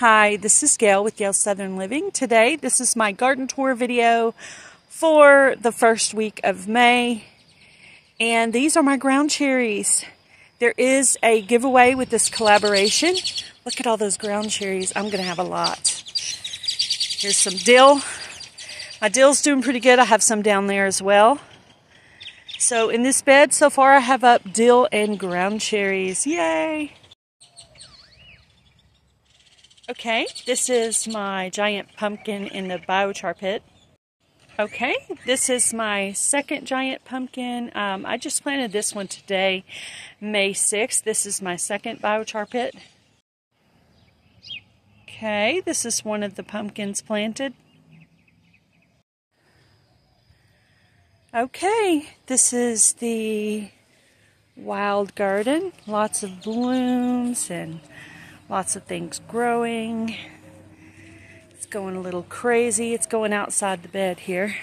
Hi, this is Gail with Gail's Southern Living. Today, this is my garden tour video for the first week of May. And these are my ground cherries. There is a giveaway with this collaboration. Look at all those ground cherries. I'm going to have a lot. Here's some dill. My dill's doing pretty good. I have some down there as well. So in this bed so far, I have up dill and ground cherries. Yay! Okay, this is my giant pumpkin in the biochar pit. Okay, this is my second giant pumpkin. I just planted this one today, May 6th. This is my second biochar pit. Okay, this is one of the pumpkins planted. Okay, this is the wild garden. Lots of blooms and lots of things growing. It's going a little crazy. It's going outside the bed here.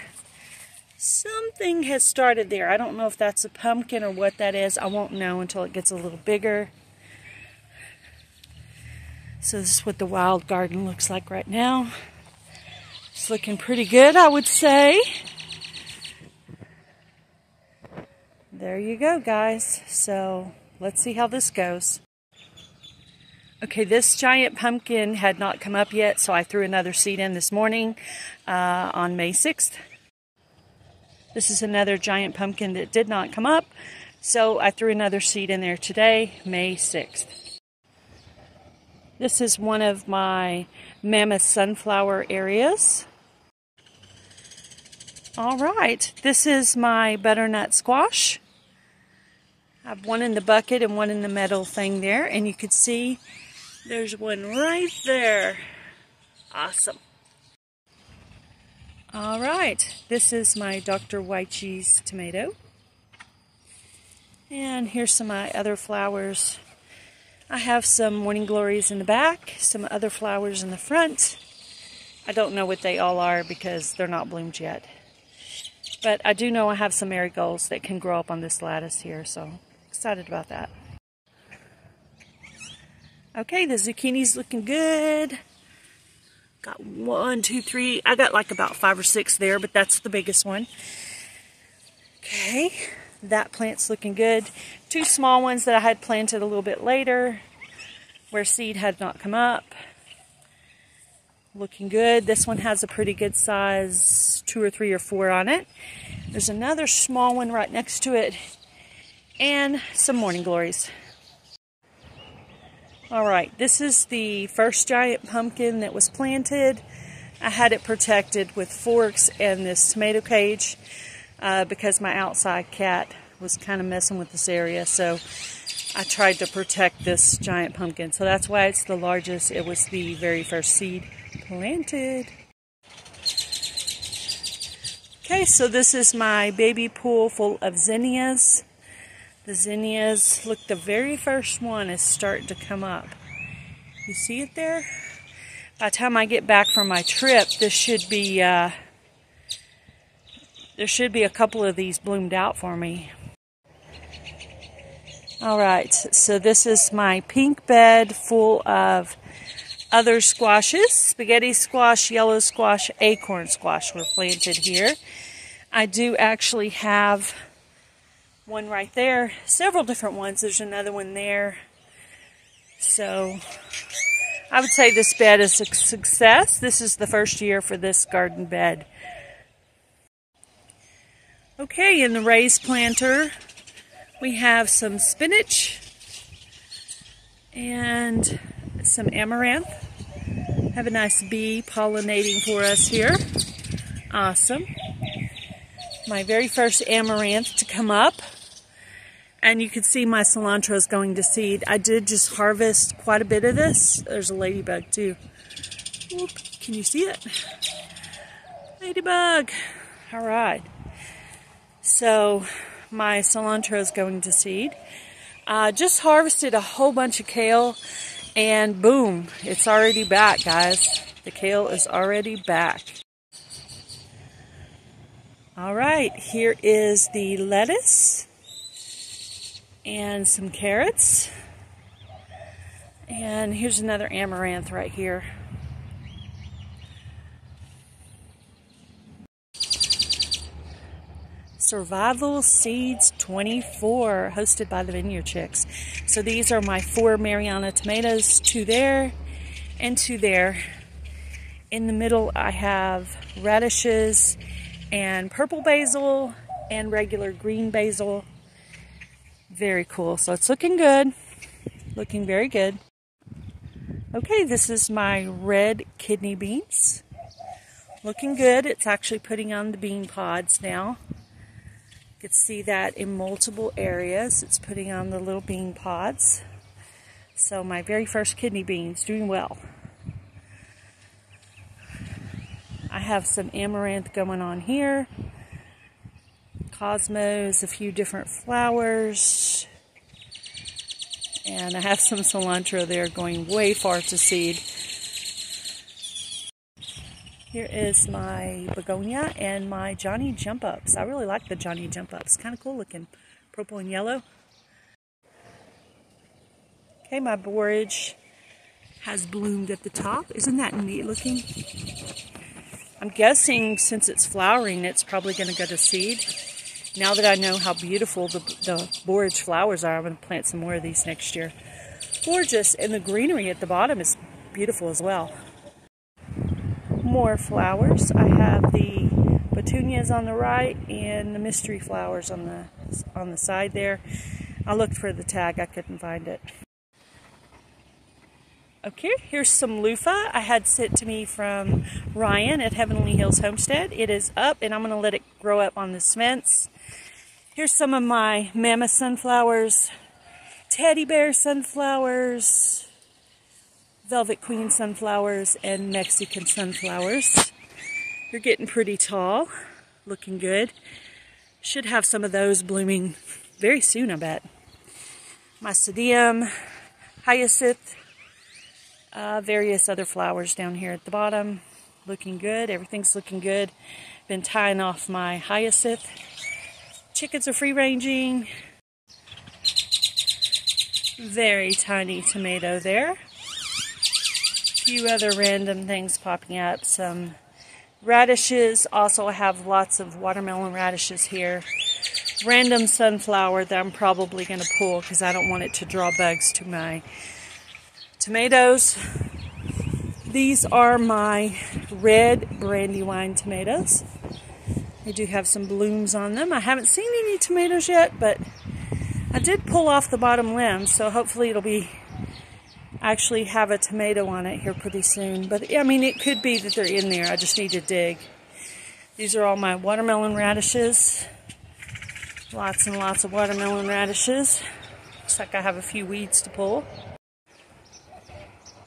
Something has started there. I don't know if that's a pumpkin or what that is. I won't know until it gets a little bigger. So this is what the wild garden looks like right now. It's looking pretty good, I would say. There you go, guys. So let's see how this goes. Okay, this giant pumpkin had not come up yet, so I threw another seed in this morning on May 6th. This is another giant pumpkin that did not come up, so I threw another seed in there today, May 6th. This is one of my mammoth sunflower areas. All right, this is my butternut squash. I have one in the bucket and one in the metal thing there, and you can see there's one right there. Awesome. All right, this is my Dr. White Cheese tomato. And here's some of my other flowers. I have some morning glories in the back, some other flowers in the front. I don't know what they all are because they're not bloomed yet. But I do know I have some marigolds that can grow up on this lattice here, so excited about that. Okay, the zucchini's looking good. Got 1, 2, 3. I got like about 5 or 6 there, but that's the biggest one. Okay, that plant's looking good. 2 small ones that I had planted a little bit later, where seed had not come up. Looking good. This one has a pretty good size, 2 or 3 or 4 on it. There's another small one right next to it, and some morning glories. Alright, this is the first giant pumpkin that was planted. I had it protected with forks and this tomato cage because my outside cat was kind of messing with this area, so I tried to protect this giant pumpkin. So that's why it's the largest. It was the very first seed planted. Okay, so this is my baby pool full of zinnias. The zinnias, look, the very first one is starting to come up. You see it there? By the time I get back from my trip, this should be, there should be a couple of these bloomed out for me. Alright, so this is my pink bed full of other squashes. Spaghetti squash, yellow squash, acorn squash were planted here. I do actually have one right there, several different ones. There's another one there. So I would say this bed is a success. This is the first year for this garden bed. Okay, in the raised planter, we have some spinach and some amaranth. Have a nice bee pollinating for us here. Awesome. My very first amaranth to come up. And you can see my cilantro is going to seed. I did just harvest quite a bit of this. There's a ladybug too. Oop, can you see it? Ladybug. All right. So my cilantro is going to seed. Just harvested a whole bunch of kale, and boom, it's already back, guys. The kale is already back. All right, here is the lettuce and some carrots. And here's another amaranth right here. Survival Seeds 24, hosted by the Vineyard Chicks. So these are my 4 Mariana tomatoes, 2 there and 2 there. In the middle I have radishes and purple basil and regular green basil. Very cool. So it's looking good. Looking very good. Okay, this is my red kidney beans. Looking good. It's actually putting on the bean pods now. You can see that in multiple areas. It's putting on the little bean pods. So my very first kidney beans, doing well. I have some amaranth going on here. Cosmos, a few different flowers. And I have some cilantro there going way far to seed. Here is my begonia and my Johnny Jump Ups. I really like the Johnny Jump Ups. Kind of cool looking. Purple and yellow. Okay, my borage has bloomed at the top. Isn't that neat looking? I'm guessing since it's flowering, it's probably going to go to seed. Now that I know how beautiful the borage flowers are, I'm going to plant some more of these next year. Gorgeous. And the greenery at the bottom is beautiful as well. More flowers. I have the petunias on the right and the mystery flowers on the side there. I looked for the tag, I couldn't find it. Okay, here's some loofah I had sent to me from Ryan at Heavenly Hills Homestead. It is up and I'm going to let it grow up on this fence. Here's some of my mammoth sunflowers, teddy bear sunflowers, Velvet Queen sunflowers, and Mexican sunflowers. They're getting pretty tall, looking good. Should have some of those blooming very soon, I bet. My Sedum, hyacinth, various other flowers down here at the bottom. Looking good, everything's looking good. Been tying off my hyacinth. Chickens are free ranging. Very tiny tomato there. Few other random things popping up. Some radishes. Also I have lots of watermelon radishes here. Random sunflower that I'm probably going to pull because I don't want it to draw bugs to my tomatoes. These are my red Brandywine tomatoes. They do have some blooms on them. I haven't seen any tomatoes yet, but I did pull off the bottom limb, so hopefully it'll be actually have a tomato on it here pretty soon. But I mean, it could be that they're in there. I just need to dig. These are all my watermelon radishes. Lots and lots of watermelon radishes. Looks like I have a few weeds to pull.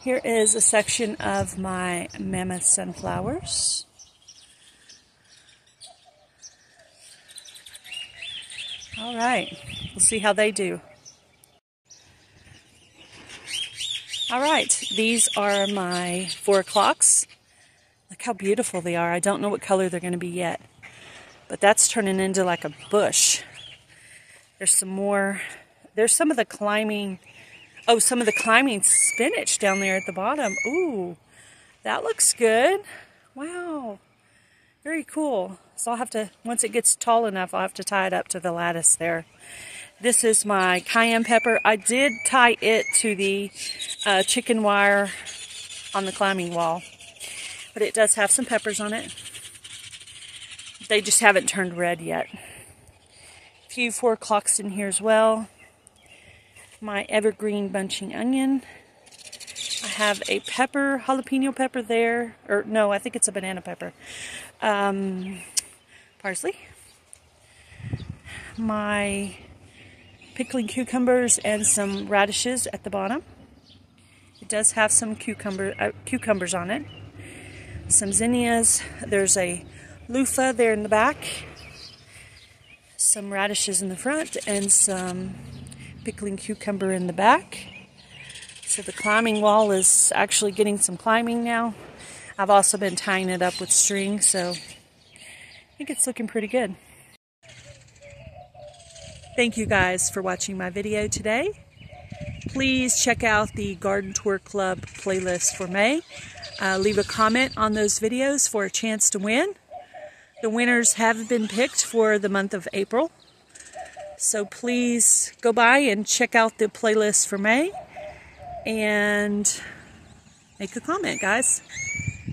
Here is a section of my mammoth sunflowers. All right, we'll see how they do. All right, these are my 4 o'clocks. Look how beautiful they are. I don't know what color they're going to be yet, but that's turning into like a bush. There's some more. There's some of the climbing, some of the climbing spinach down there at the bottom. Ooh, that looks good. Wow, very cool. So I'll have to, once it gets tall enough, I'll have to tie it up to the lattice there. This is my cayenne pepper. I did tie it to the chicken wire on the climbing wall, but it does have some peppers on it. They just haven't turned red yet. A few 4 o'clocks in here as well. My evergreen bunching onion. I have a pepper, jalapeno pepper there, or no, I think it's a banana pepper. Parsley. My pickling cucumbers and some radishes at the bottom. It does have some cucumbers on it. Some zinnias. There's a loofah there in the back. Some radishes in the front and some pickling cucumber in the back. So the climbing wall is actually getting some climbing now. I've also been tying it up with string, so I think it's looking pretty good. Thank you guys for watching my video today. Please check out the Garden Tour Club playlist for May. Leave a comment on those videos for a chance to win. The winners have been picked for the month of April. So please go by and check out the playlist for May and make a comment, guys.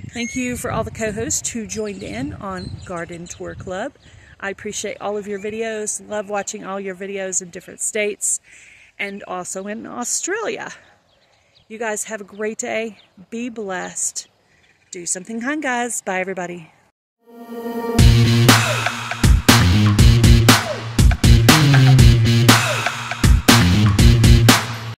Thank you for all the co-hosts who joined in on Garden Tour Club. I appreciate all of your videos. Love watching all your videos in different states and also in Australia. You guys have a great day. Be blessed. Do something kind, guys. Bye, everybody.